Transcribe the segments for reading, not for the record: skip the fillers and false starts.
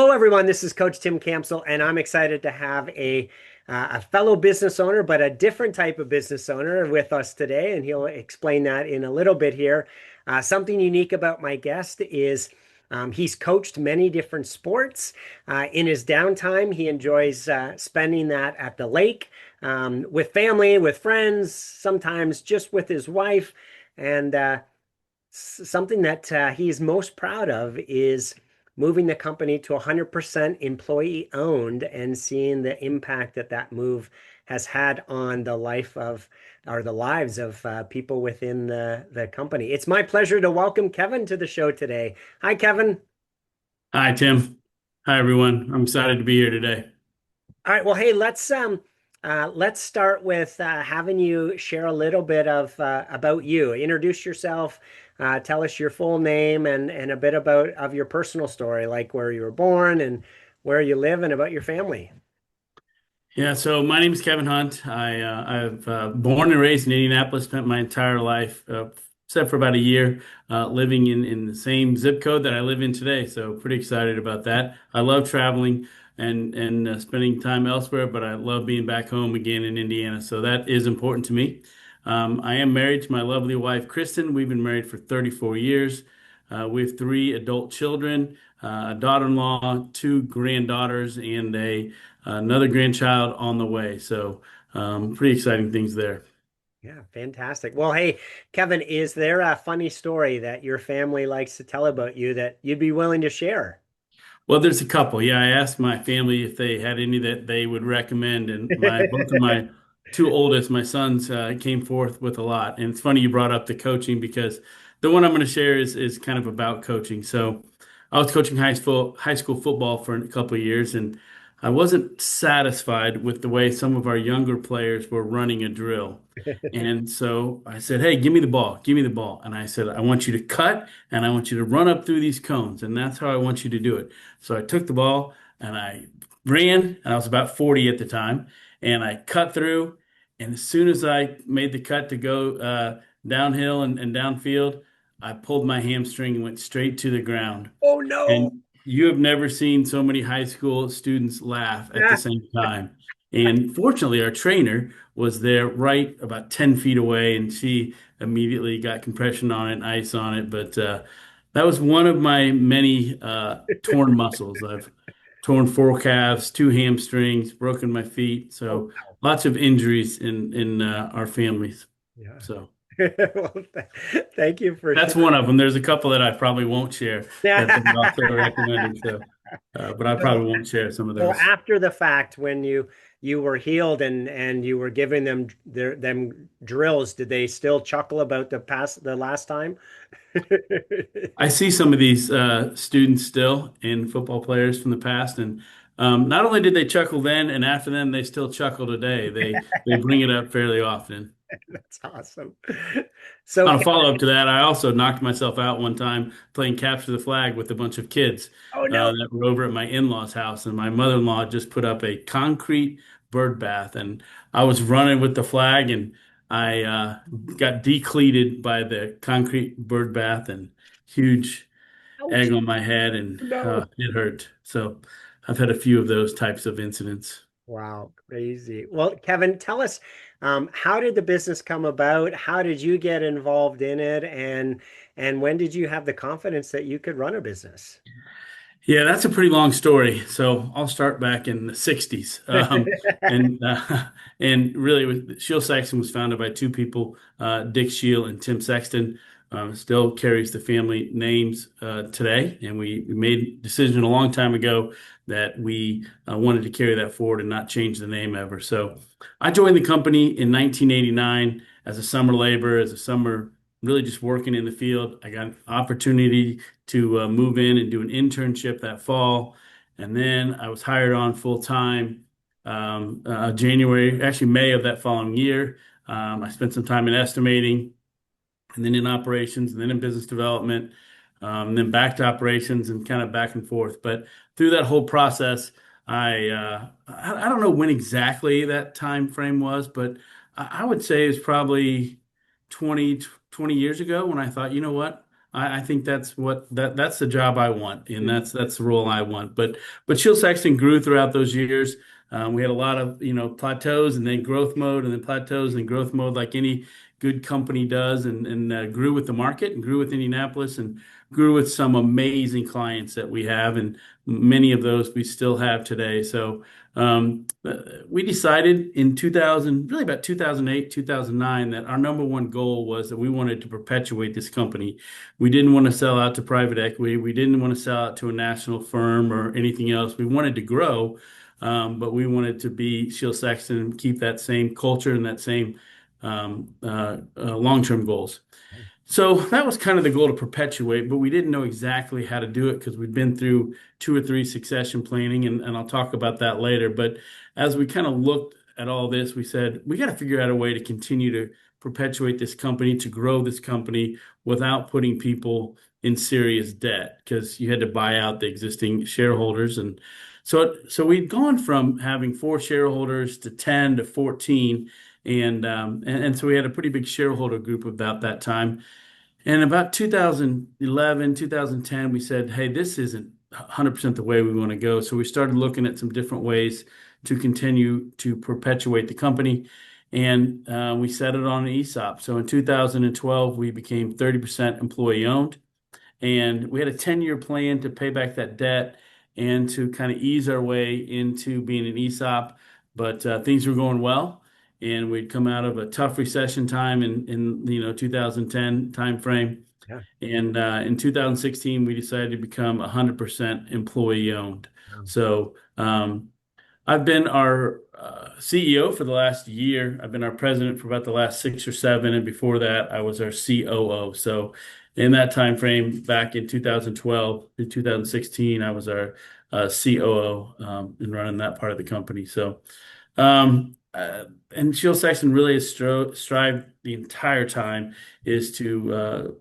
Hello, everyone. This is Coach Tim Campsall, and I'm excited to have a fellow business owner, but a different type of business owner with us today, and he'll explain that in a little bit here. Something unique about my guest is he's coached many different sports. In his downtime, he enjoys spending that at the lake with family, with friends, sometimes just with his wife, and something that he's most proud of is moving the company to 100% employee owned and seeing the impact that that move has had on the life of or the lives of people within the company. It's my pleasure to welcome Kevin to the show today. Hi, Kevin. Hi, Tim. Hi, everyone. I'm excited to be here today. All right. Well, hey, let's start with having you share a little bit of about you. Introduce yourself. Tell us your full name and a bit about of your personal story, like where you were born and where you live, and about your family. Yeah, so my name is Kevin Hunt. I've born and raised in Indianapolis, spent my entire life, except for about a year, living in the same zip code that I live in today. So pretty excited about that. I love traveling and spending time elsewhere, but I love being back home again in Indiana. So that is important to me. I am married to my lovely wife, Kristen. We've been married for 34 years. We have three adult children, a daughter-in-law, two granddaughters, and another grandchild on the way. So pretty exciting things there. Yeah, fantastic. Well, hey, Kevin, is there a funny story that your family likes to tell about you that you'd be willing to share? Well, there's a couple. Yeah, I asked my family if they had any that they would recommend, and my both of my two oldest, my sons, came forth with a lot. And it's funny you brought up the coaching because the one I'm going to share is kind of about coaching. So I was coaching high school football for a couple of years, and I wasn't satisfied with the way some of our younger players were running a drill. And so I said, "Hey, give me the ball, give me the ball." And I said, "I want you to cut, and I want you to run up through these cones, and that's how I want you to do it." So I took the ball and I ran, and I was about 40 at the time, and I cut through. And as soon as I made the cut to go downhill and downfield, I pulled my hamstring and went straight to the ground. Oh no. And you have never seen so many high school students laugh at the same time. And fortunately, our trainer was there right about 10 feet away, and she immediately got compression on it and ice on it. But that was one of my many torn muscles. I've torn four calves, two hamstrings, broken my feet. Oh, So wow. lots of injuries in our families. Yeah. So Well, thank you for that's sharing. one of them. There's a couple that I probably won't share that they also recommended. So, but I So, probably won't share some of so those. after the fact, when you were healed and you were giving them them drills, did they still chuckle about the last time? I see some of these students still in football players from the past, and not only did they chuckle then and after then, they still chuckle today. They bring it up fairly often. That's awesome. So, On a follow-up to that, I also knocked myself out one time playing capture the flag with a bunch of kids oh no. that were over at my in-laws' house, and my mother-in-law just put up a concrete bird bath, and I was running with the flag, and I got decleated by the concrete bird bath, and huge Ouch. egg on my head, and No. it hurt. So I've had a few of those types of incidents. Wow, crazy. Well, Kevin, tell us, how did the business come about? How did you get involved in it? And when did you have the confidence that you could run a business? Yeah, that's a pretty long story. So I'll start back in the 60s. And and really, Shiel Sexton was founded by two people, Dick Shiel and Tim Sexton. Still carries the family names today. And we made a decision a long time ago that we wanted to carry that forward and not change the name ever. So I joined the company in 1989 as a summer laborer, as a summer really just working in the field. I got an opportunity to move in and do an internship that fall. And then I was hired on full time January, actually May of that following year. I spent some time in estimating and then in operations and then in business development, then back to operations and kind of back and forth. But through that whole process, I don't know when exactly that time frame was, but I would say it's probably 20 20 years ago when I thought, you know what? I think that's the job I want, and that's the role I want. But Shield Sexton grew throughout those years. We had a lot of plateaus and then growth mode and then plateaus and growth mode like any good company does, and grew with the market and grew with Indianapolis and grew with some amazing clients that we have, and many of those we still have today. So we decided in 2000, really about 2008, 2009, that our number one goal was that we wanted to perpetuate this company. We didn't want to sell out to private equity. We didn't want to sell out to a national firm or anything else. We wanted to grow, but we wanted to be Shiel Sexton and keep that same culture and that same long-term goals. So that was kind of the goal to perpetuate, but we didn't know exactly how to do it because we'd been through two or three succession planning, and I'll talk about that later. But as we kind of looked at all this, we said, we got to figure out a way to continue to perpetuate this company, to grow this company without putting people in serious debt because you had to buy out the existing shareholders. And so we'd gone from having four shareholders to 10 to 14. And so we had a pretty big shareholder group about that time. And about 2011, 2010, we said, hey, this isn't 100% the way we want to go. So we started looking at some different ways to continue to perpetuate the company. And we set it on an ESOP. So in 2012, we became 30% employee owned. And we had a 10-year plan to pay back that debt and to kind of ease our way into being an ESOP. But things were going well. And we'd come out of a tough recession time in 2010 timeframe. Yeah. And in 2016, we decided to become 100% employee owned. Wow. So I've been our CEO for the last year. I've been our president for about the last 6 or 7, and before that, I was our COO. So in that time frame, back in 2012 to 2016, I was our COO and running that part of the company. So. And Shiel Sexton really has strived the entire time is to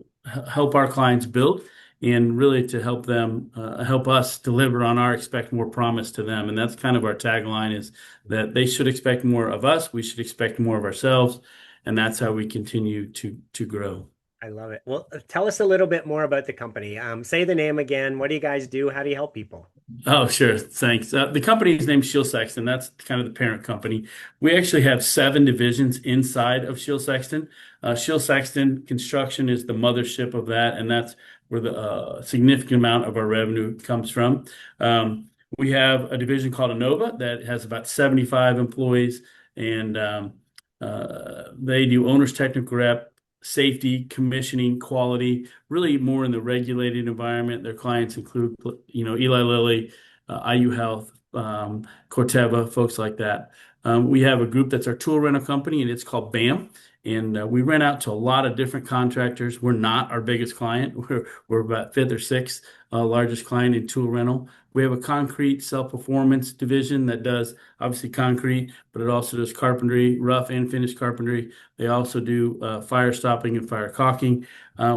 help our clients build and really to help them help us deliver on our expect more promise to them. And that's kind of our tagline is that they should expect more of us. We should expect more of ourselves. And that's how we continue to grow. I love it. Well, tell us a little bit more about the company. Say the name again. What do you guys do? How do you help people? Oh, sure. Thanks. The company's named Shiel Sexton. That's kind of the parent company. We actually have 7 divisions inside of Shiel Sexton. Shiel Sexton Construction is the mothership of that, and that's where the significant amount of our revenue comes from. We have a division called Innova that has about 75 employees, and they do owner's technical rep, safety, commissioning, quality, really more in the regulated environment. Their clients include, Eli Lilly, IU Health, Corteva, folks like that. We have a group that's our tool rental company, and it's called BAM. And we rent out to a lot of different contractors. We're not our biggest client. We're about 5th or 6th largest client in tool rental. We have a concrete self-performance division that does obviously concrete, but it also does carpentry, rough and finished carpentry. They also do fire stopping and fire caulking.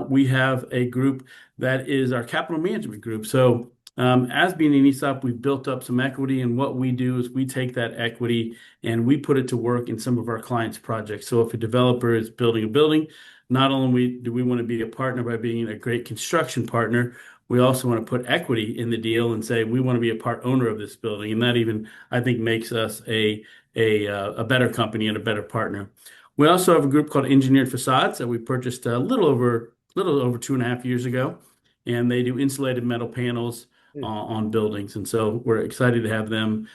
We have a group that is our capital management group. So as being an ESOP, we've built up some equity, and what we do is we take that equity and we put it to work in some of our clients' projects. So if a developer is building a building, not only do we want to be a partner by being a great construction partner, we also want to put equity in the deal and say we want to be a part owner of this building, and that even I think makes us a better company and a better partner. We also have a group called Engineered Facades that we purchased a little over 2.5 years ago, and they do insulated metal panels on buildings. And so we're excited to have them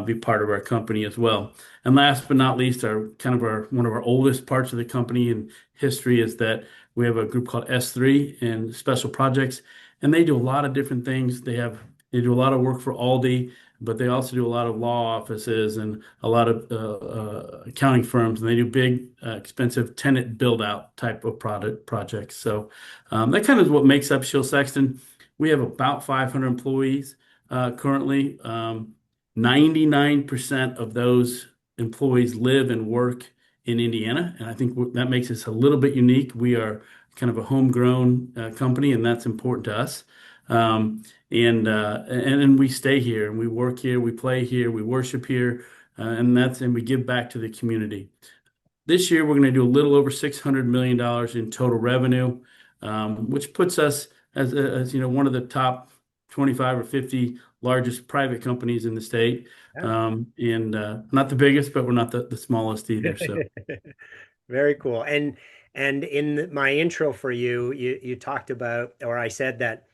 be part of our company as well. And last but not least, one of our oldest parts of the company in history is that we have a group called S3 and Special Projects, and they do a lot of different things. They do a lot of work for Aldi, but they also do a lot of law offices and a lot of accounting firms, and they do big, expensive tenant build-out type of projects. So that kind of is what makes up Shiel Sexton. We have about 500 employees currently. 99% of those employees live and work in Indiana, and I think that makes us a little bit unique. We are kind of a homegrown company, and that's important to us. And we stay here, and we work here, we play here, we worship here, and we give back to the community. This year, we're going to do a little over $600 million in total revenue. which puts us as one of the top 25 or 50 largest private companies in the state. Yeah. And not the biggest, but we're not the smallest either. So. Very cool. And in my intro for you, you talked about, or I said that,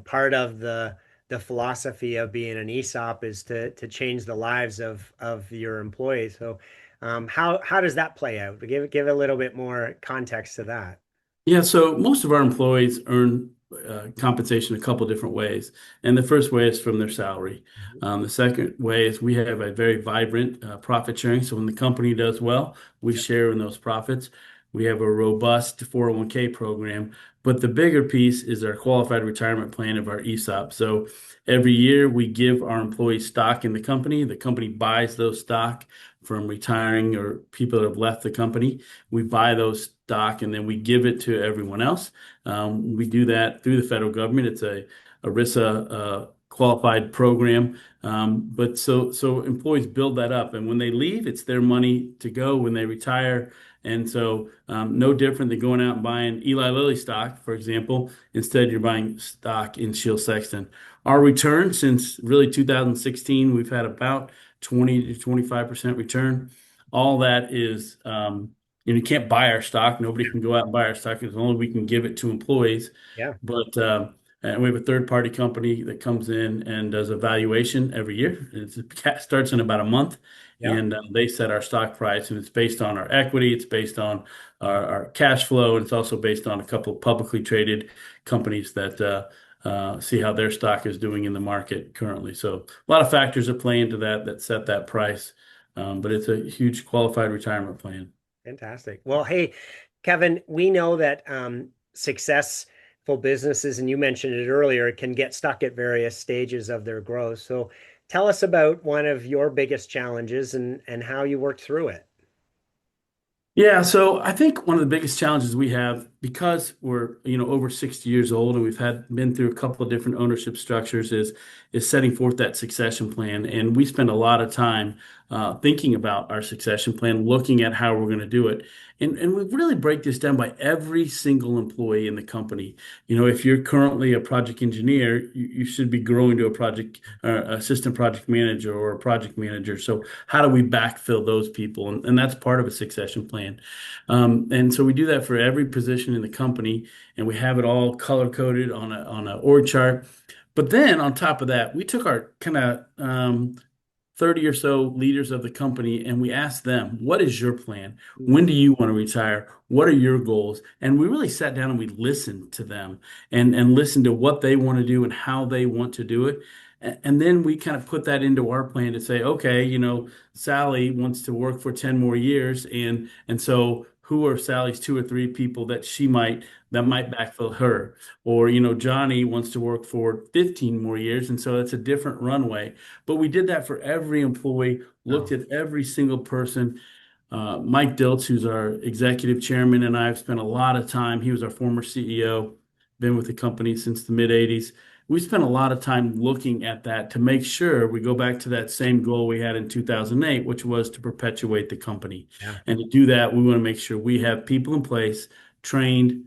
part of the philosophy of being an ESOP is to change the lives of your employees. So, how does that play out? Give a little bit more context to that. Yeah, so most of our employees earn compensation a couple different ways. And the first way is from their salary. Mhm. The second way is we have a very vibrant profit sharing. So when the company does well, we Yeah. share in those profits. We have a robust 401k program. But the bigger piece is our qualified retirement plan of our ESOP. So every year we give our employees stock in the company. The company buys those stock from retiring or people that have left the company. We buy those stock and then we give it to everyone else. We do that through the federal government. It's a ERISA qualified program. But so employees build that up, and when they leave, it's their money to go when they retire. And so no different than going out and buying Eli Lilly stock, for example. Instead, you're buying stock in Shiel Sexton. Our return since really 2016, we've had about 20 to 25% return. All that is you can't buy our stock. Nobody can go out and buy our stock. It's only we can give it to employees. Yeah. But and we have a third party company that comes in and does a valuation every year. It starts in about a month, Yeah. and they set our stock price, and it's based on our equity, it's based on our cash flow, and it's also based on a couple of publicly traded companies that see how their stock is doing in the market currently. So a lot of factors that play into that set that price, but it's a huge qualified retirement plan. Fantastic. Well, hey, Kevin, we know that successful businesses, and you mentioned it earlier, can get stuck at various stages of their growth. So tell us about one of your biggest challenges and how you worked through it. Yeah, so I think one of the biggest challenges we have because we're, over 60 years old and we've had been through a couple of different ownership structures is setting forth that succession plan. And we spend a lot of time thinking about our succession plan, looking at how we're going to do it. And we really break this down by every single employee in the company. If you're currently a project engineer, you should be growing to a project assistant project manager or a project manager. So how do we backfill those people? And that's part of a succession plan. And so we do that for every position in the company, and we have it all color coded on a org chart. But then on top of that, we took our kind of 30 or so leaders of the company and we asked them, what is your plan? When do you want to retire? What are your goals? And we really sat down and we listened to them and listened to what they want to do and how they want to do it. And then we kind of put that into our plan to say, okay, Sally wants to work for 10 more years. And so who are Sally's two or three people that might backfill her? Or, Johnny wants to work for 15 more years. And so it's a different runway. But we did that for every employee, looked Wow. at every single person. Mike Dilts, who's our executive chairman, and I have spent a lot of time. He was our former CEO, been with the company since the mid 80s. We spent a lot of time looking at that to make sure we go back to that same goal we had in 2008, which was to perpetuate the company. Yeah. And to do that, we want to make sure we have people in place, trained,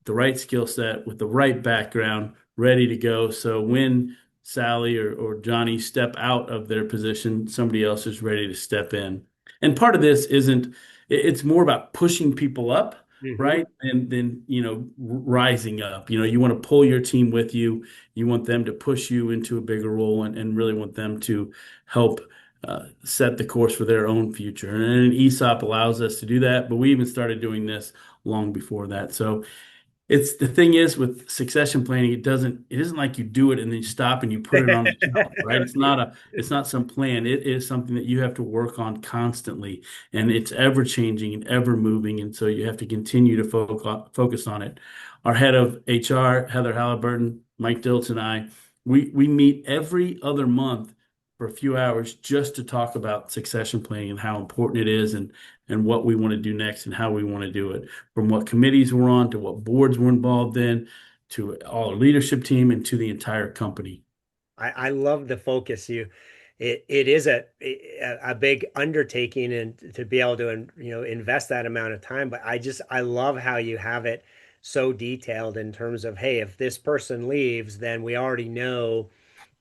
the right skill set with the right background ready to go. So when Sally or Johnny step out of their position, somebody else is ready to step in. And part of this isn't, it's more about pushing people up, Hmm. right? And then, rising up. You want to pull your team with you. You want them to push you into a bigger role and really want them to help set the course for their own future. And an ESOP allows us to do that, but we even started doing this long before that. So it's the thing is with succession planning, it isn't like you do it and then you stop and you put it on the shelf, right? It's not some plan. It is something that you have to work on constantly, and it's ever changing and ever moving. And so you have to continue to focus on it. Our head of HR, Heather Halliburton, Mike Dilts, and I, we meet every other month for a few hours just to talk about succession planning and how important it is and what we want to do next and how we want to do it, from what committees we're on to what boards we're involved in to all our leadership team and to the entire company. I love the focus. It is a big undertaking and to be able to invest that amount of time. But I love how you have it so detailed in terms of, hey, if this person leaves, then we already know,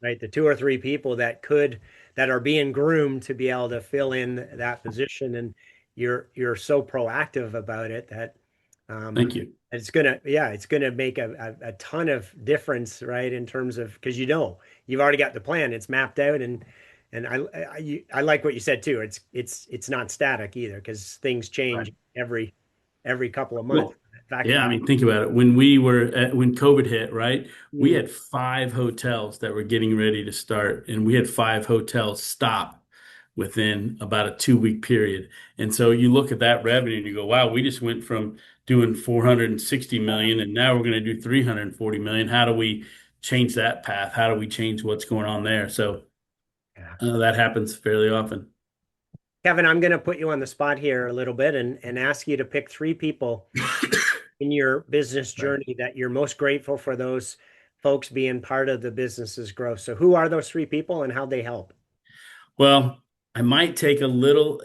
right, the two or three people that are being groomed to be able to fill in that position. And you're so proactive about it that um, Thank you. it's gonna make a ton of difference, right? In terms of, because you've already got the plan, it's mapped out, and I like what you said too. It's not static either because things change Right. every couple of months. Well, In fact, yeah, I mean, think about it. When COVID hit, right? We mm, had five hotels that were getting ready to start, and we had five hotels stop within about a 2 week period. And so you look at that revenue and you go, wow, we just went from doing 460 million and now we're going to do 340 million. How do we change that path? How do we change what's going on there? So yeah. that happens fairly often. Kevin, I'm going to put you on the spot here a little bit and ask you to pick three people in your business Right. journey that you're most grateful for those folks being part of the business's growth. So who are those three people and how they help? Well, I might take a little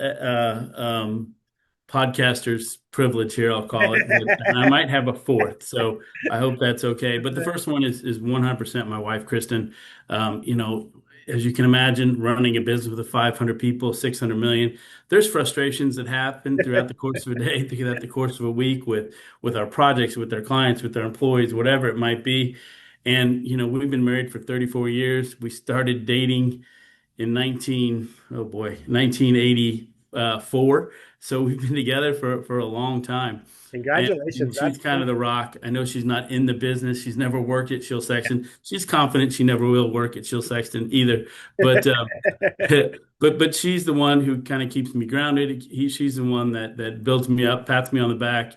podcaster's privilege here, I'll call it, and I might have a fourth. So I hope that's okay. But the first one is 100% my wife, Kristen. You know, as you can imagine, running a business with 500 people, 600 million, there's frustrations that happen throughout the course of a day, throughout the course of a week with our projects, with our clients, with our employees, whatever it might be. And, you know, we've been married for 34 years. We started dating in 1984. So we've been together for a long time. And Congratulations. she's kind of the rock. I know she's not in the business. She's never worked at Shiel Sexton. She's confident she never will work at Shiel Sexton either. But but she's the one who kind of keeps me grounded. She's the one that builds me up, pats me on the back,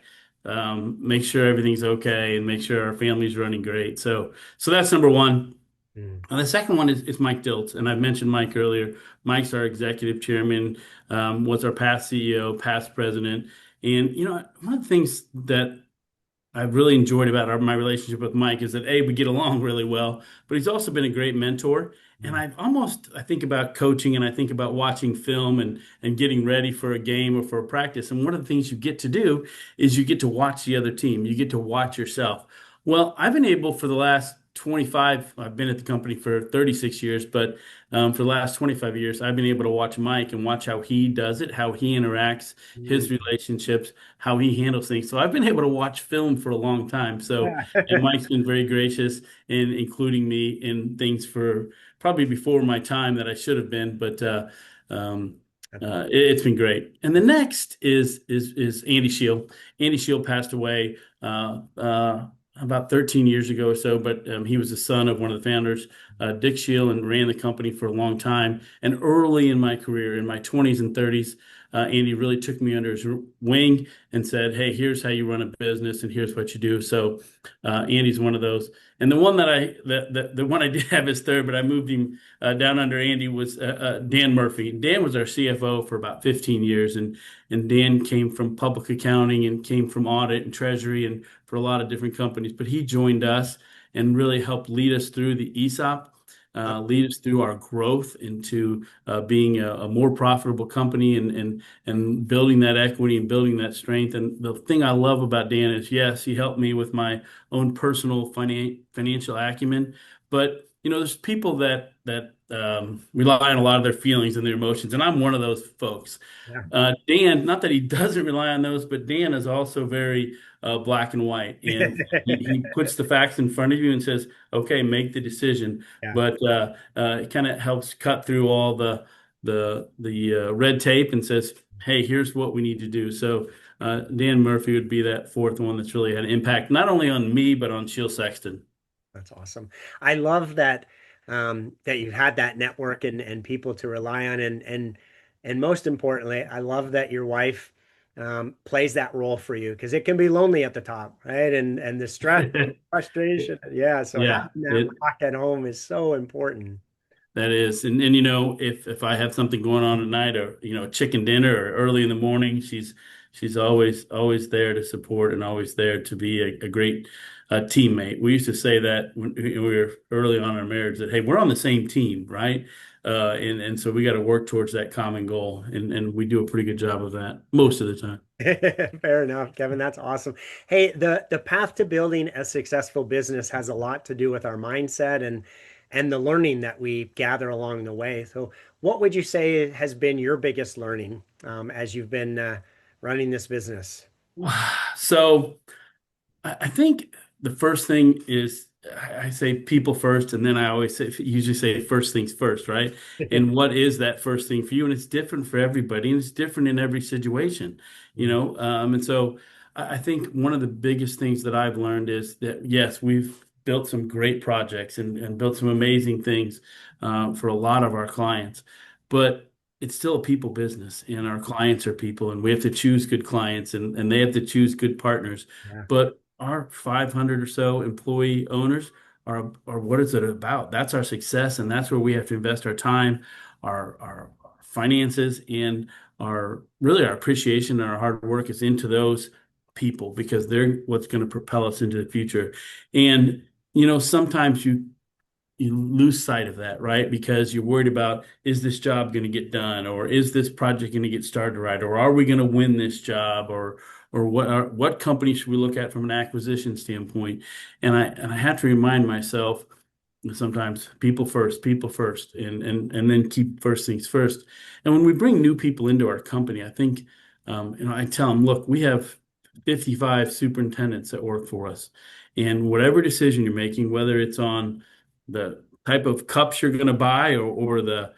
makes sure everything's okay, and make sure our family's running great. So that's number one. Mm. The second one is Mike Dilts, and I've mentioned Mike earlier. Mike's our executive chairman, was our past CEO, past president, and you know one of the things that I've really enjoyed about my relationship with Mike is that A, we get along really well, but he's also been a great mentor. And I think about coaching and I think about watching film and getting ready for a game or for a practice. And one of the things you get to do is you get to watch the other team. You get to watch yourself. Well, I've been able for the last 25, I've been at the company for 36 years, but for the last 25 years, I've been able to watch Mike and watch how he does it, how he interacts, his Mm. relationships, how he handles things. So I've been able to watch film for a long time. So, and Mike's been very gracious in including me in things for probably before my time that I should have been, but um, it's been great. And the next is Andy Shiel. Andy Shiel passed away about 13 years ago or so, but he was the son of one of the founders, Dick Shiel, and ran the company for a long time. And early in my career, in my 20s and 30s, Andy really took me under his wing and said, "Hey, here's how you run a business, and here's what you do." So Andy's one of those. And the one the one I did have as third, but I moved him down under Andy was Dan Murphy. Dan was our CFO for about 15 years, and Dan came from public accounting and came from audit and treasury and for a lot of different companies. But he joined us and really helped lead us through the ESOP, lead us through our growth into being a more profitable company and building that equity and building that strength. And the thing I love about Dan is, yes, he helped me with my own personal financial acumen, but you know, there's people that rely on a lot of their feelings and their emotions, and I'm one of those folks. Yeah. Dan, not that he doesn't rely on those, but Dan is also very black and white, and he puts the facts in front of you and says, "Okay, make the decision." Yeah, But it kind of helps cut through all the red tape and says, "Hey, here's what we need to do." So Dan Murphy would be that fourth one that's really had an impact not only on me but on Shiel Sexton. that's awesome. I love that that you've had that network and people to rely on and most importantly, I love that your wife plays that role for you because it can be lonely at the top, right? And the stress, frustration. Yeah, so Yeah, having that it rock at home is so important. that is, and you know, if I have something going on at night, or you know, chicken dinner, or early in the morning, she's always there to support and always there to be a great a teammate. We used to say that when we were early on in our marriage that, hey, we're on the same team, right? And so we got to work towards that common goal, and we do a pretty good job of that most of the time. Fair enough, Kevin. That's awesome. Hey, the path to building a successful business has a lot to do with our mindset and the learning that we gather along the way. So, what would you say has been your biggest learning as you've been running this business? So I think the first thing is I say people first, and then I always say usually say first things first, right? And what is that first thing for you? And it's different for everybody, and it's different in every situation, you Mm, know. And so I think one of the biggest things that I've learned is that yes, we've built some great projects and built some amazing things for a lot of our clients, but it's still a people business, and our clients are people, and we have to choose good clients, and they have to choose good partners. yeah, But our 500 or so employee owners are what is it about? That's our success, and that's where we have to invest our time, our finances, and our really our appreciation and our hard work is into those people because they're what's going to propel us into the future. And sometimes you lose sight of that, right? Because you're worried about is this job going to get done, or is this project going to get started right, or are we going to win this job, or what company should we look at from an acquisition standpoint? And I have to remind myself sometimes people first, and then keep first things first. And when we bring new people into our company, I think I tell them, look, we have 55 superintendents that work for us, and whatever decision you're making, whether it's on the type of cups you're going to buy or the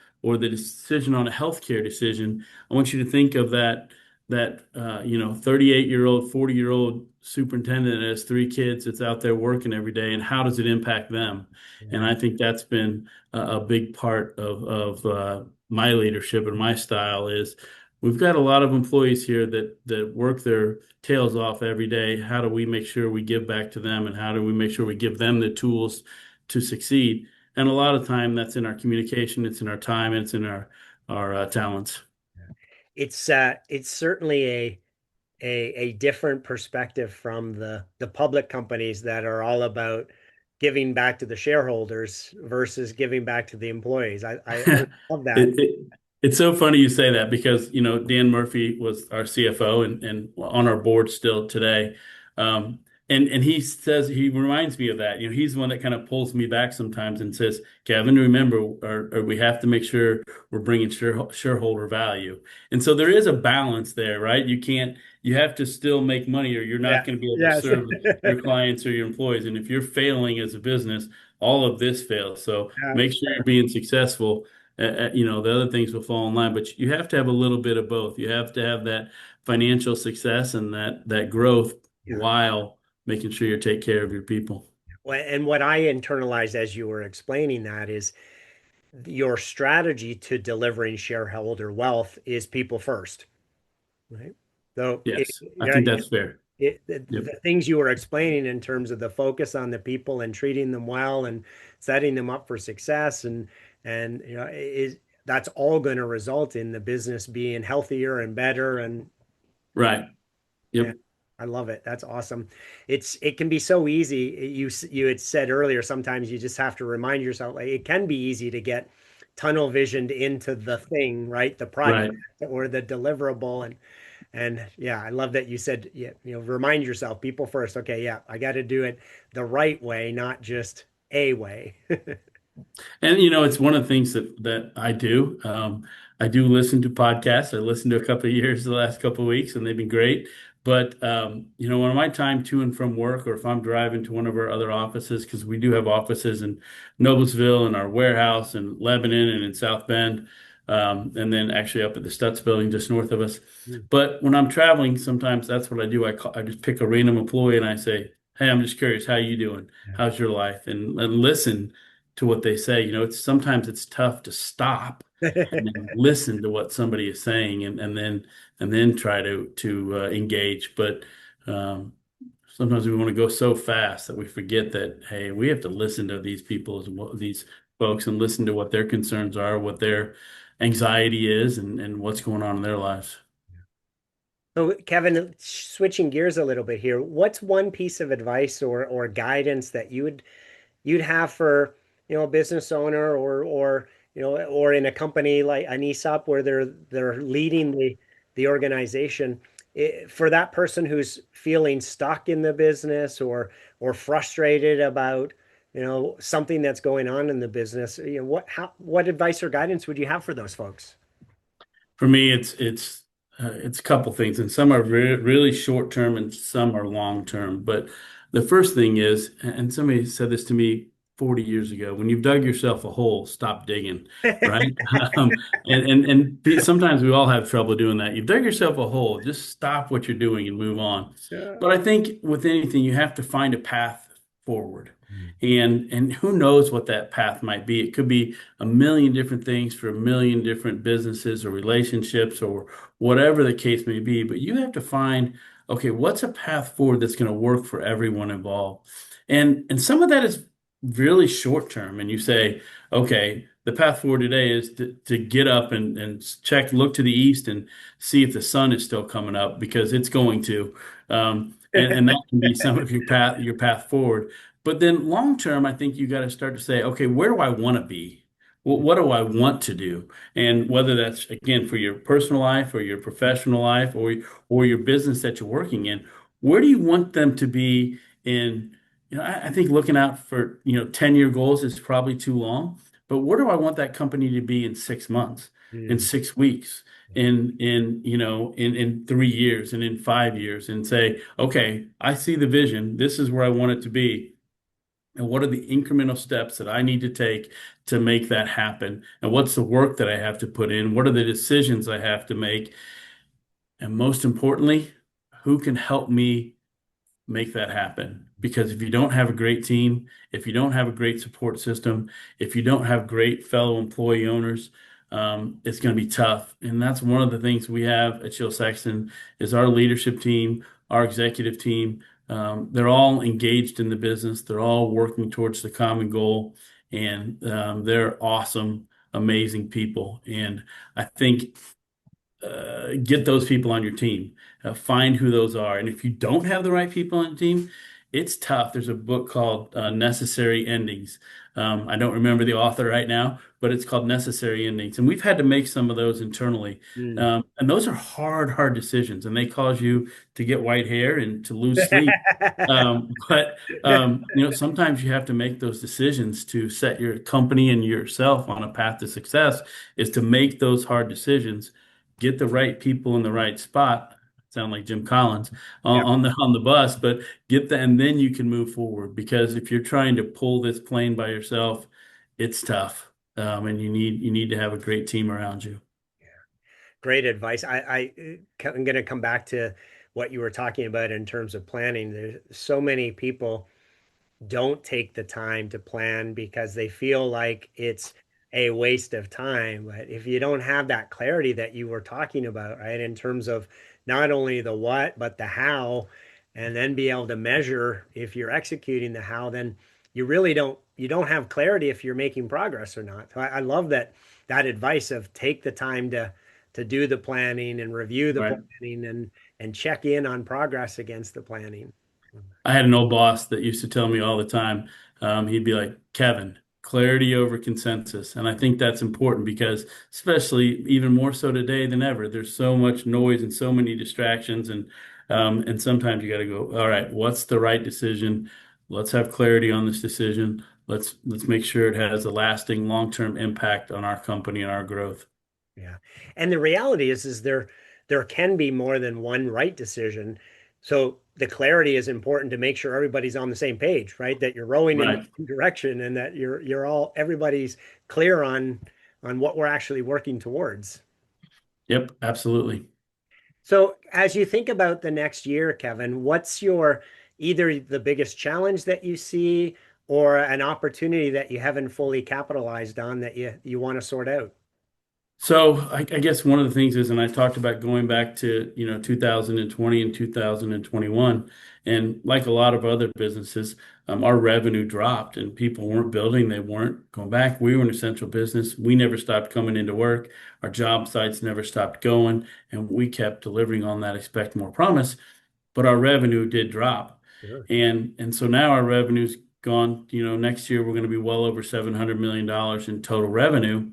decision on a healthcare decision, I want you to think of that 38-year-old, 40-year-old superintendent that has three kids that's out there working every day, and how does it impact them? And yeah, I think that's been a big part of my leadership and my style is we've got a lot of employees here that work their tails off every day. How do we make sure we give back to them, and how do we make sure we give them the tools to succeed? And a lot of time that's in our communication, it's in our time, and it's in our talents. it's certainly a different perspective from the public companies that are all about giving back to the shareholders versus giving back to the employees. I love that. It, it, it's so funny you say that because, Dan Murphy was our CFO and on our board still today. Um, and he reminds me of that. He's the one that kind of pulls me back sometimes and says, Kevin, remember, or we have to make sure we're bringing shareholder value. And so there is a balance there, right? You have to still make money or you're Yeah. not going to be able to Yes. serve your clients or your employees. And if you're failing as a business, all of this fails. So Yeah. make sure you're being successful. The other things will fall in line, but you have to have a little bit of both. You have to have that financial success and that growth Yeah. while making sure you take care of your people. And what I internalized as you were explaining that is your strategy to delivering shareholder wealth is people first, right? So Yes, I think that's fair. Yep. the things you were explaining in terms of the focus on the people and treating them well and setting them up for success and is that's all going to result in the business being healthier and better and Right. yeah, Yep. I love it. That's awesome. It can be so easy. You had said earlier sometimes you just have to remind yourself like it can be easy to get tunnel visioned into the thing, right? The project Right. or the deliverable and yeah, I love that you said yeah, remind yourself people first. Okay, yeah, I got to do it the right way, not just a way. And it's one of the things that I do. I do listen to podcasts. I listened to a couple of years the last couple of weeks, and they've been great. But when my time to and from work, or if I'm driving to one of our other offices, because we do have offices in Noblesville and our warehouse in Lebanon and in South Bend, and then actually up at the Stutz building just north of us. Mm, But when I'm traveling, sometimes that's what I do. I just pick a random employee and I say, "Hey, I'm just curious, how you doing? How's your life?" And listen to what they say. It's tough to stop yeah. and then listen to what somebody is saying and then try to engage. But sometimes we want to go so fast that we forget that, hey, we have to listen to these people, these folks, and listen to what their concerns are, what their anxiety is, and what's going on in their lives. So, Kevin, switching gears a little bit here, what's one piece of advice or guidance that you'd have for, a business owner or or in a company like an ESOP where they're leading the organization, for that person who's feeling stuck in the business or frustrated about, something that's going on in the business, what advice or guidance would you have for those folks? For me, it's a couple things, and some are really short term, and some are long term. But the first thing is, and somebody said this to me 40 years ago: when you've dug yourself a hole, stop digging, right? Um, sometimes we all have trouble doing that. You've dug yourself a hole, just stop what you're doing and move on. Yeah. But I think with anything, you have to find a path forward. And who knows what that path might be? It could be a million different things for a million different businesses or relationships or whatever the case may be. But you have to find, okay, what's a path forward that's going to work for everyone involved? And some of that is really short term. And you say, okay, the path forward today is to get up and check, look to the east and see if the sun is still coming up because it's going to. And that can be some of your path forward. But then long term, I think you got to start to say, okay, where do I want to be? What do I want to do? And whether that's again for your personal life or your professional life or your business that you're working in, where do you want them to be in, I think looking out for, 10-year goals is probably too long, but where do I want that company to be in 6 months, in Hmm. 6 weeks, in 3 years and in 5 years and say, okay, I see the vision. This is where I want it to be. And what are the incremental steps that I need to take to make that happen? And what's the work that I have to put in? What are the decisions I have to make? And most importantly, who can help me make that happen? Because if you don't have a great team, if you don't have a great support system, if you don't have great fellow employee owners, it's going to be tough. And that's one of the things we have at Shiel Sexton is our leadership team, our executive team. They're all engaged in the business. They're all working towards the common goal, and they're awesome, amazing people. And I think get those people on your team. Find who those are. And if you don't have the right people on the team, it's tough. There's a book called Necessary Endings. I don't remember the author right now, but it's called Necessary Endings. And we've had to make some of those internally. Hmm. And those are hard decisions, and they cause you to get white hair and to lose sleep. But sometimes you have to make those decisions to set your company and yourself on a path to success, is to make those hard decisions, get the right people in the right spot. Sound like Jim Collins Yeah. on the bus, but get that, and then you can move forward. Because if you're trying to pull this plane by yourself, it's tough, and you need to have a great team around you. Great advice. I'm going to come back to what you were talking about in terms of planning. There's so many people don't take the time to plan because they feel like it's a waste of time. But if you don't have that clarity that you were talking about, right, in terms of not only the what, but the how, and then be able to measure if you're executing the how, then you don't have clarity if you're making progress or not. So I love that advice of take the time to do the planning and review the Right. planning and check in on progress against the planning. I had an old boss that used to tell me all the time, he'd be like, Kevin, clarity over consensus. And I think that's important because, especially even more so today than ever, there's so much noise and so many distractions. And sometimes you got to go, all right, what's the right decision? Let's have clarity on this decision. Let's make sure it has a lasting long-term impact on our company and our growth. Yeah. And the reality is there can be more than one right decision. So the clarity is important to make sure everybody's on the same page, right? That you're rowing in the Right. same direction and that everybody's clear on what we're actually working towards. Yep, absolutely. So as you think about the next year, Kevin, what's your either the biggest challenge that you see or an opportunity that you haven't fully capitalized on that you want to sort out? So I guess one of the things is, and I talked about going back to, 2020 and 2021, and like a lot of other businesses, our revenue dropped and people weren't building, they weren't going back. We were an essential business. We never stopped coming into work. Our job sites never stopped going, and we kept delivering on that expect more promise, but our revenue did drop. Sure. And so now our revenue's gone, next year we're going to be well over $700 million in total revenue.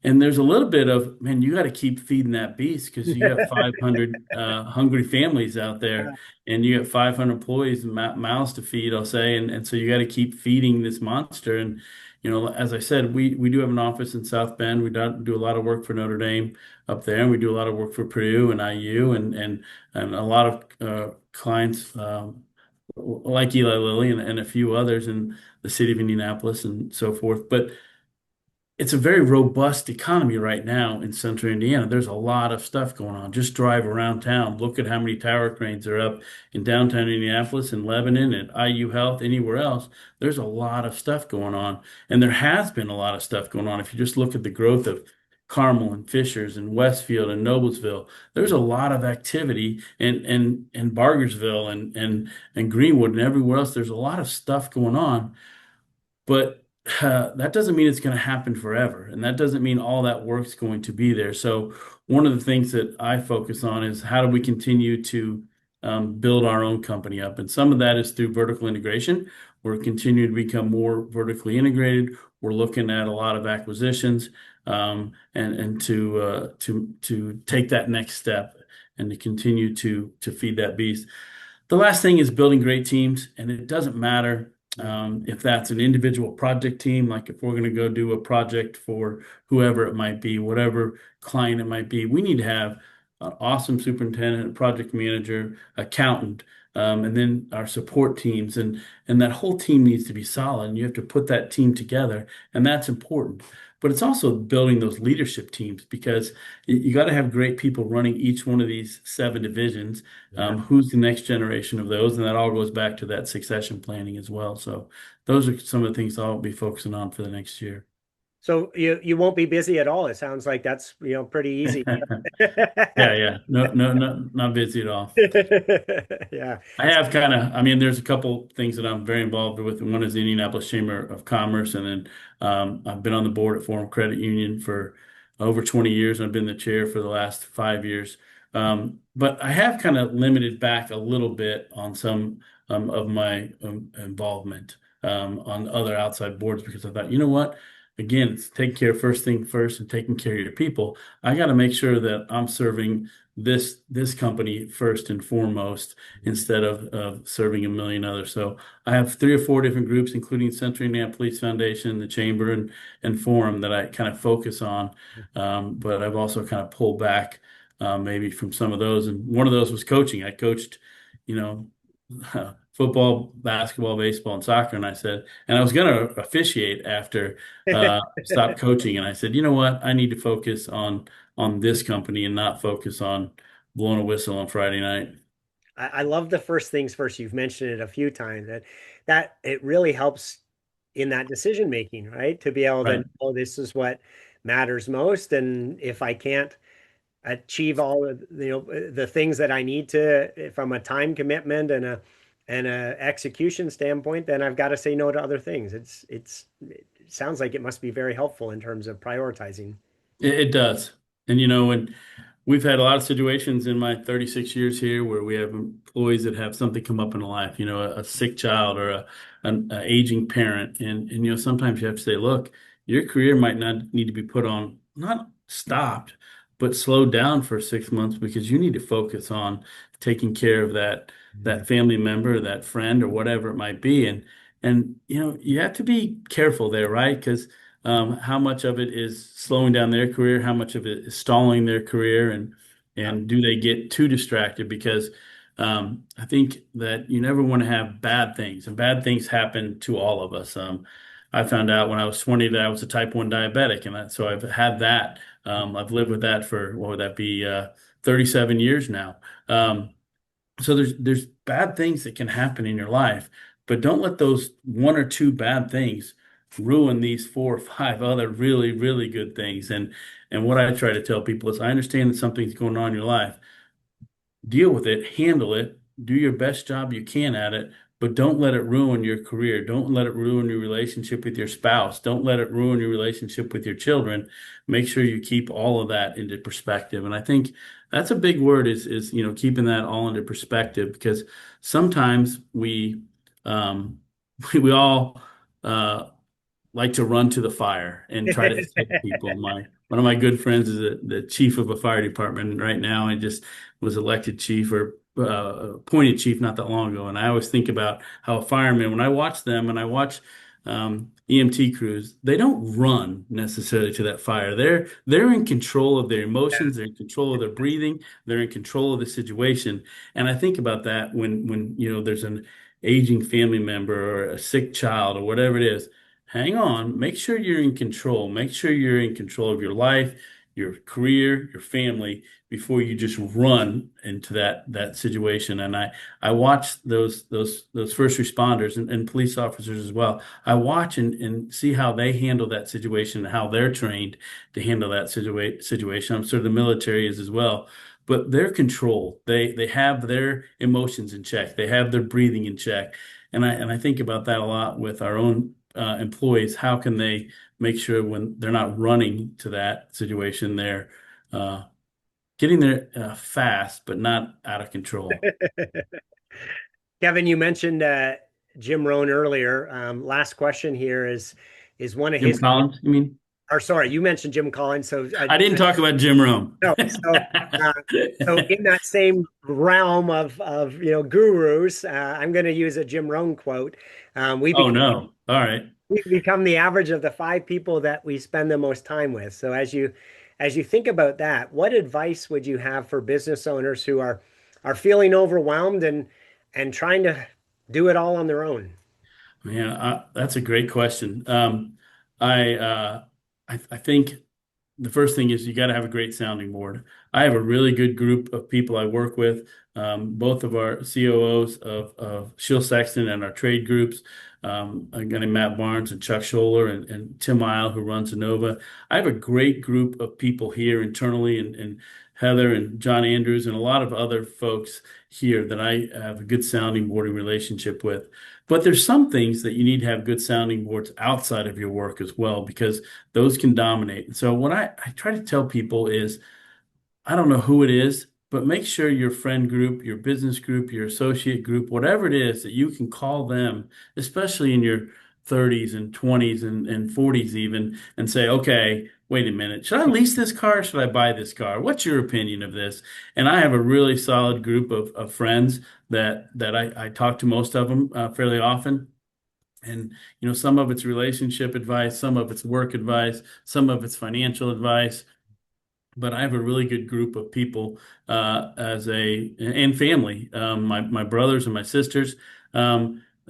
And there's a little bit of, man, you got to keep feeding that beast because you got 500 hungry families out there and you got 500 employees and mouths to feed, I'll say. And so you got to keep feeding this monster. And, as I said, we do have an office in South Bend. We do a lot of work for Notre Dame up there. And we do a lot of work for Purdue and IU and a lot of clients like Eli Lilly and a few others in the city of Indianapolis and so forth. But it's a very robust economy right now in central Indiana. There's a lot of stuff going on. Just drive around town. Look at how many tower cranes are up in downtown Indianapolis and Lebanon and IU Health, anywhere else. There's a lot of stuff going on. And there has been a lot of stuff going on. If you just look at the growth of Carmel and Fishers and Westfield and Noblesville, there's a lot of activity and Bargersville and Greenwood and everywhere else. There's a lot of stuff going on. But that doesn't mean it's going to happen forever. And that doesn't mean all that work's going to be there. So, one of the things that I focus on is how do we continue to build our own company up? And some of that is through vertical integration. We're continuing to become more vertically integrated. We're looking at a lot of acquisitions and to take that next step and to continue to feed that beast. The last thing is building great teams, and it doesn't matter if that's an individual project team, like if we're going to go do a project for whoever it might be, whatever client it might be, we need to have an awesome superintendent, project manager, accountant, and then our support teams, and that whole team needs to be solid. And you have to put that team together, and that's important. But it's also building those leadership teams because you got to have great people running each one of these 7 divisions. Yeah. Who's the next generation of those? And that all goes back to that succession planning as well. So those are some of the things I'll be focusing on for the next year. So you won't be busy at all. It sounds like that's, pretty easy. Yeah, yeah. No, no, no, not busy at all. Yeah. I have kind of, I mean, there's a couple things that I'm very involved with. One is the Indianapolis Chamber of Commerce, and then I've been on the board at Forum Credit Union for over 20 years. I've been the chair for the last 5 years. But I have kind of limited back a little bit on some of my involvement on other outside boards because I thought, you know what? Again, it's taking care of first thing first and taking care of your people. I got to make sure that I'm serving this company first and foremost instead of serving a million others. So I have 3 or 4 different groups, including Central Indiana Police Foundation, the Chamber, and Forum that I kind of focus on. But I've also kind of pulled back maybe from some of those. And one of those was coaching. I coached, you know, football, basketball, baseball, and soccer. And I said, and I was going to officiate after I stopped coaching. And I said, you know what? I need to focus on this company and not focus on blowing a whistle on Friday night. I love the first things first. You've mentioned it a few times that it really helps in that decision making, right? To be able to Right. know this is what matters most. And if I can't achieve all of the things that I need to from a time commitment and a execution standpoint, then I've got to say no to other things. It sounds like it must be very helpful in terms of prioritizing. It does. And when we've had a lot of situations in my 36 years here where we have employees that have something come up in life, a sick child or an aging parent. And sometimes you have to say, look, your career might not need to be put on, not stopped, but slowed down for 6 months because you need to focus on taking care of that family member, that friend, or whatever it might be. And you have to be careful there, right? Because how much of it is slowing down their career, how much of it is stalling their career, and do they get too distracted? Because I think that you never want to have bad things, and bad things happen to all of us. I found out when I was 20 that I was a type 1 diabetic, and so I've had that. I've lived with that for, what would that be, 37 years now. So there's bad things that can happen in your life, but don't let those 1 or 2 bad things ruin these four or five other really, really good things. And what I try to tell people is I understand that something's going on in your life. Deal with it, handle it, do your best job you can at it, but don't let it ruin your career. Don't let it ruin your relationship with your spouse. Don't let it ruin your relationship with your children. Make sure you keep all of that into perspective. And I think that's a big word is keeping that all into perspective because sometimes we we all like to run to the fire and try to help people. One of my good friends is the chief of a fire department right now. I just was elected chief or appointed chief not that long ago, and I always think about how a fireman, when I watch them and I watch EMT crews, they don't run necessarily to that fire. They're in control of their emotions, they're in control of their breathing, they're in control of the situation. And I think about that when there's an aging family member or a sick child or whatever it is. Hang on, make sure you're in control. Make sure you're in control of your life, your career, your family before you just run into that situation. And I watch those first responders and police officers as well. I watch and see how they handle that situation and how they're trained to handle that situation. I'm sure the military is as well. But they're controlled. They have their emotions in check. They have their breathing in check. And I think about that a lot with our own employees. How can they make sure when they're not running to that situation, they're uh, getting there fast, but not out of control? Kevin, you mentioned Jim Rohn earlier. Last question here is one of Jim his, Collins, you mean? or sorry, you mentioned Jim Collins. So I didn't talk about Jim Rome. no, uh, so in that same realm of gurus, I'm going to use a Jim Rohn quote. We Oh become no. All right. we become the average of the five people that we spend the most time with. So as you think about that, what advice would you have for business owners who are feeling overwhelmed and trying to do it all on their own? Man, that's a great question. I, uh, I think the first thing is you got to have a great sounding board. I have a really good group of people I work with, both of our COOs of Shiel Sexton and our trade groups, a guy named Matt Barnes and Chuck Scholler and Tim Isle, who runs Innova. I have a great group of people here internally and Heather and John Andrews and a lot of other folks here that I have a good sounding boarding relationship with. But there's some things that you need to have good sounding boards outside of your work as well, because those can dominate. So what I try to tell people is, I don't know who it is, but make sure your friend group, your business group, your associate group, whatever it is, that you can call them, especially in your 30s and 20s and 40s even, and say, okay, wait a minute, should I lease this car or should I buy this car? What's your opinion of this? And I have a really solid group of friends that I talk to most of them fairly often. And some of it's relationship advice, some of it's work advice, some of it's financial advice. But I have a really good group of people and family, my brothers and my sisters,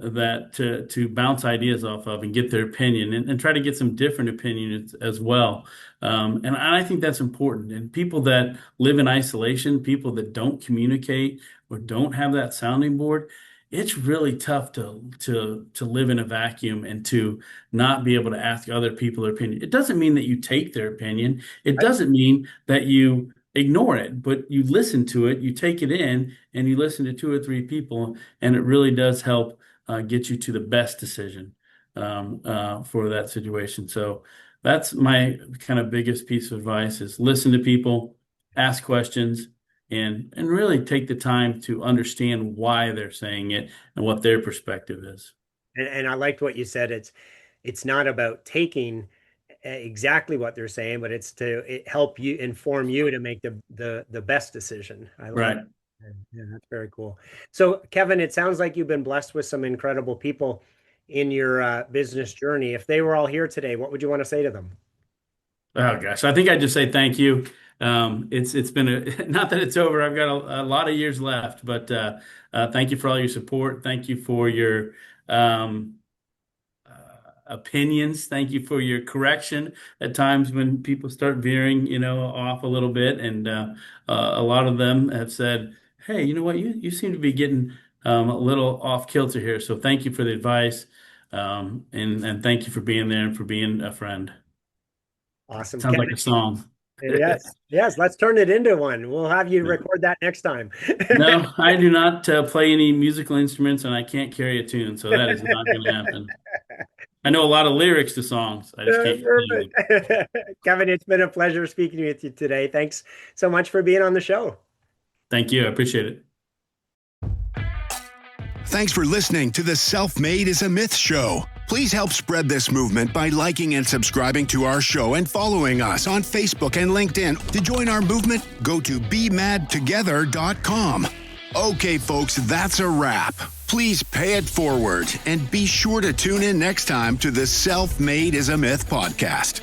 that to bounce ideas off of and get their opinion and try to get some different opinions as well. And I think that's important. And people that live in isolation, people that don't communicate or don't have that sounding board, it's really tough to live in a vacuum and to not be able to ask other people their opinion. It doesn't mean that you take their opinion. It doesn't mean that you ignore it, but you listen to it, you take it in, and you listen to two or three people, and it really does help get you to the best decision for that situation. So that's my kind of biggest piece of advice is listen to people, ask questions, and really take the time to understand why they're saying it and what their perspective is. And I liked what you said. It's not about taking exactly what they're saying, but it's to help you inform you to make the best decision. I love Right. it. Yeah, that's very cool. So, Kevin, it sounds like you've been blessed with some incredible people in your business journey. If they were all here today, what would you want to say to them? Oh gosh, I think I just say thank you. It's been not that it's over. I've got a lot of years left, but thank you for all your support. Thank you for your um, opinions. Thank you for your correction at times when people start veering, off a little bit. And a lot of them have said, "Hey, you know what? You seem to be getting a little off kilter here." So thank you for the advice. And thank you for being there and for being a friend. Awesome, Sounds like Kevin. a song. Yes, yes, let's turn it into one. We'll have you record that next time. No, I do not play any musical instruments, and I can't carry a tune, so that is not going to happen. I know a lot of lyrics to songs. I just can't sing them. Perfect. Kevin, it's been a pleasure speaking with you today. Thanks so much for being on the show. Thank you. I appreciate it. Thanks for listening to the Self-Made is a Myth show. Please help spread this movement by liking and subscribing to our show and following us on Facebook and LinkedIn. To join our movement, go to bemadtogether.com. Okay, folks, that's a wrap. Please pay it forward and be sure to tune in next time to the Self-Made is a Myth podcast.